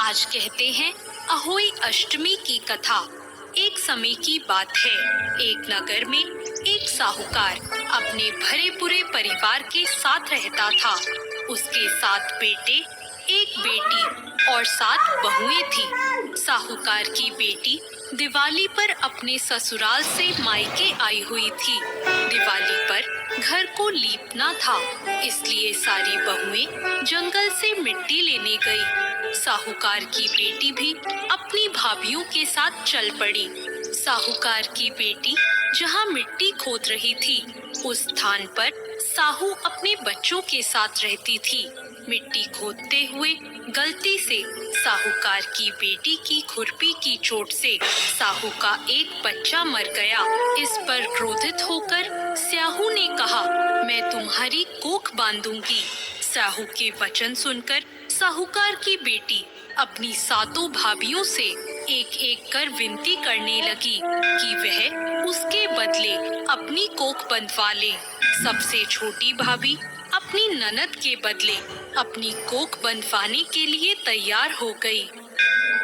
आज कहते हैं अहोई अष्टमी की कथा। एक समय की बात है, एक नगर में एक साहूकार अपने भरे पूरे परिवार के साथ रहता था। उसके 7 बेटे, एक बेटी और 7 बहुएं थी। साहूकार की बेटी दिवाली पर अपने ससुराल से मायके आई हुई थी। दिवाली पर घर को लीपना था, इसलिए सारी बहुएं जंगल से मिट्टी लेने गई। साहूकार की बेटी भी अपनी भाभियों के साथ चल पड़ी। साहूकार की बेटी जहाँ मिट्टी खोद रही थी, उस स्थान पर साहू अपने बच्चों के साथ रहती थी। मिट्टी खोदते हुए गलती से साहूकार की बेटी की खुरपी की चोट से साहू का एक बच्चा मर गया। इस पर क्रोधित होकर साहू ने कहा, मैं तुम्हारी कोख बांधूंगी। साहू के वचन सुनकर साहूकार की बेटी अपनी 7 भाभियों से एक एक कर विनती करने लगी कि वह उसके बदले अपनी कोख बंधवा ले। सबसे छोटी भाभी अपनी ननद के बदले अपनी कोख बंधवाने के लिए तैयार हो गई।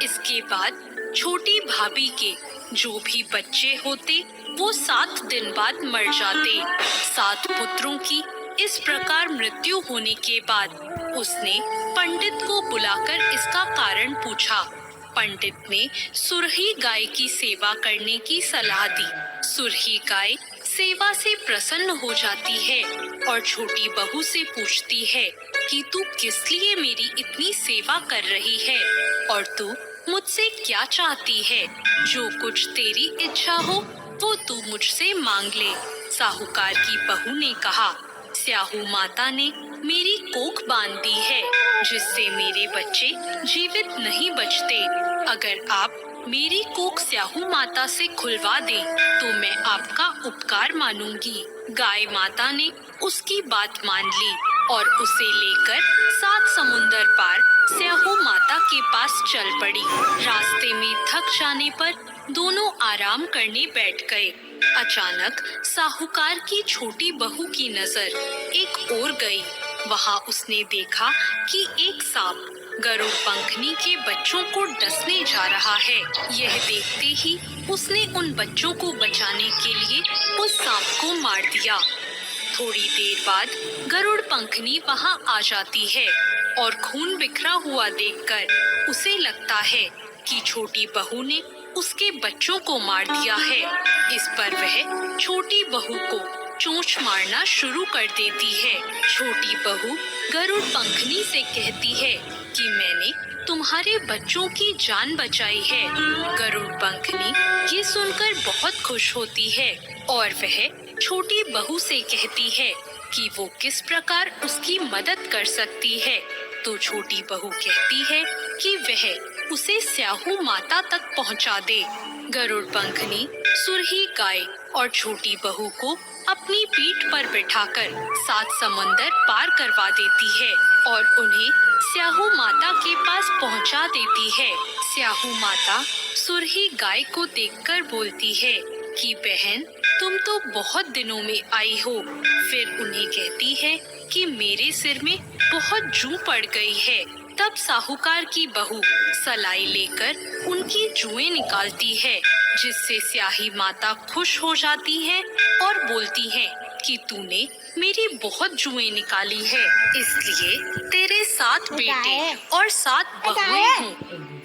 इसके बाद छोटी भाभी के जो भी बच्चे होते वो 7 दिन बाद मर जाते। 7 पुत्रों की इस प्रकार मृत्यु होने के बाद उसने पंडित को बुलाकर इसका कारण पूछा। पंडित ने सुरही गाय की सेवा करने की सलाह दी। सुरही गाय सेवा से प्रसन्न हो जाती है और छोटी बहू से पूछती है कि तू किस लिए मेरी इतनी सेवा कर रही है और तू मुझसे क्या चाहती है। जो कुछ तेरी इच्छा हो वो तू मुझसे मांग ले। साहूकार की बहू ने कहा, स्याहू माता ने मेरी कोख बांध दी है, जिससे मेरे बच्चे जीवित नहीं बचते। अगर आप मेरी कोख स्याहू माता से खुलवा दें तो मैं आपका उपकार मानूंगी। गाय माता ने उसकी बात मान ली और उसे लेकर 7 समुंदर पार स्याहू माता के पास चल पड़ी। रास्ते में थक जाने पर दोनों आराम करने बैठ गए। अचानक साहूकार की छोटी बहू की नजर एक ओर गई। वहाँ उसने देखा कि एक सांप गरुड़ पंखनी के बच्चों को डसने जा रहा है। यह देखते ही उसने उन बच्चों को बचाने के लिए उस सांप को मार दिया। थोड़ी देर बाद गरुड़ पंखनी वहाँ आ जाती है और खून बिखरा हुआ देखकर उसे लगता है कि छोटी बहू ने उसके बच्चों को मार दिया है। इस पर वह छोटी बहू को चोंच मारना शुरू कर देती है। छोटी बहू गरुड़ पंखनी से कहती है कि मैंने तुम्हारे बच्चों की जान बचाई है। गरुड़ पंखनी ये सुनकर बहुत खुश होती है और वह छोटी बहू से कहती है कि वो किस प्रकार उसकी मदद कर सकती है। तो छोटी बहू कहती है कि वह उसे स्याहू माता तक पहुंचा दे। गरुड़ पंखनी सुरही गाय और छोटी बहू को अपनी पीठ पर बिठाकर 7 समंदर पार करवा देती है और उन्हें स्याहू माता के पास पहुंचा देती है। स्याहू माता सुरही गाय को देखकर बोलती है कि बहन, तुम तो बहुत दिनों में आई हो। फिर उन्हें कहती है कि मेरे सिर में बहुत जूं पड़ गई है। तब साहूकार की बहू सलाई लेकर उनकी जुएं निकालती है, जिससे स्याही माता खुश हो जाती है और बोलती है कि तूने मेरी बहुत जुएं निकाली है, इसलिए तेरे 7 बेटे और 7 बहुएं हों।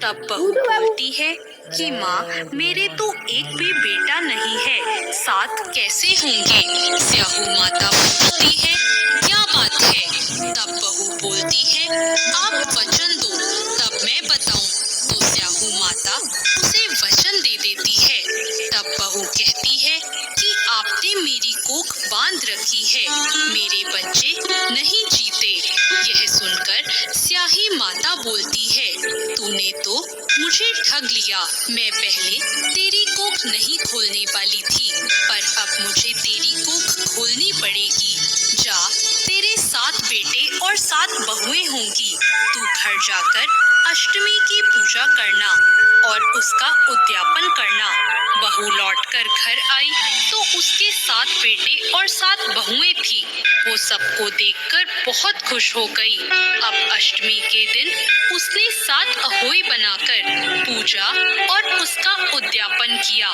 तब बहू बोलती है कि माँ, मेरे तो एक भी बेटा नहीं है, 7 कैसे होंगे। स्याहू माता बोलती है, क्या बात है। तब बहू बोलती है, आप वचन दो तब मैं बताऊं। तो स्याहू माता उसे वचन दे देती है। तब बहू कहती है कि आपने मेरी कोख बांध रखी है, मेरे बच्चे नहीं जीते। यह सुनकर स्याही माता बोलती है, तूने तो मुझे ठग लिया। मैं पहले तेरी कोख नहीं खोलने वाली थी, पर अब मुझे तेरी कोख खोलनी पड़ेगी। जा, तेरे 7 बेटे और 7 बहुएं होंगी। तू घर जाकर अष्टमी की पूजा करना और उसका उद्यापन करना। बहू लौटकर घर आई तो उसके 7 बेटे और 7 बहुएं थी। वो सबको देखकर बहुत खुश हो गई। अब अष्टमी के दिन उसने 7 अहोई बनाकर पूजा और उसका उद्यापन किया।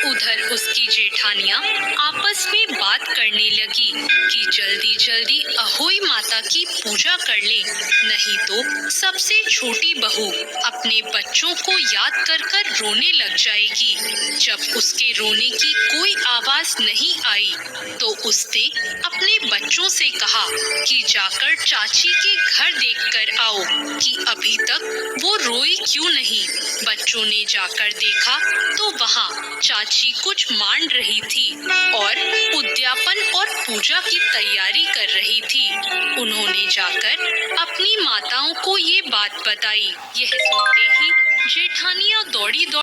उधर उसकी जेठानियां आपस में बात करने लगी कि जल्दी जल्दी अहोई माता की पूजा कर ले, नहीं तो सबसे छोटी बहू अपने बच्चों को याद कर कर रोने लग जाएगी। जब उसके रोने की कोई आवाज नहीं आई तो उसने अपने बच्चों से कहा कि जाकर चाची के घर देखकर आओ कि अभी तक वो रोई क्यों नहीं। बच्चों ने जाकर देखा तो वहाँ चाची कुछ मान रही थी और उद्यापन और पूजा की तैयारी कर रही थी। उन्होंने जाकर अपनी माताओं को ये बात बताई। यह सुनते ही जेठानियां दौड़ी